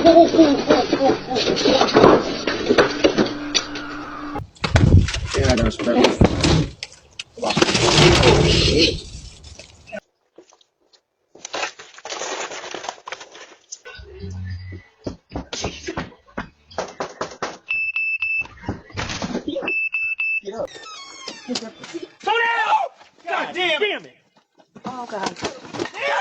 You're not gonna spread it. Oh, shit. Get up. Go down! God damn it! Oh, God. Damn!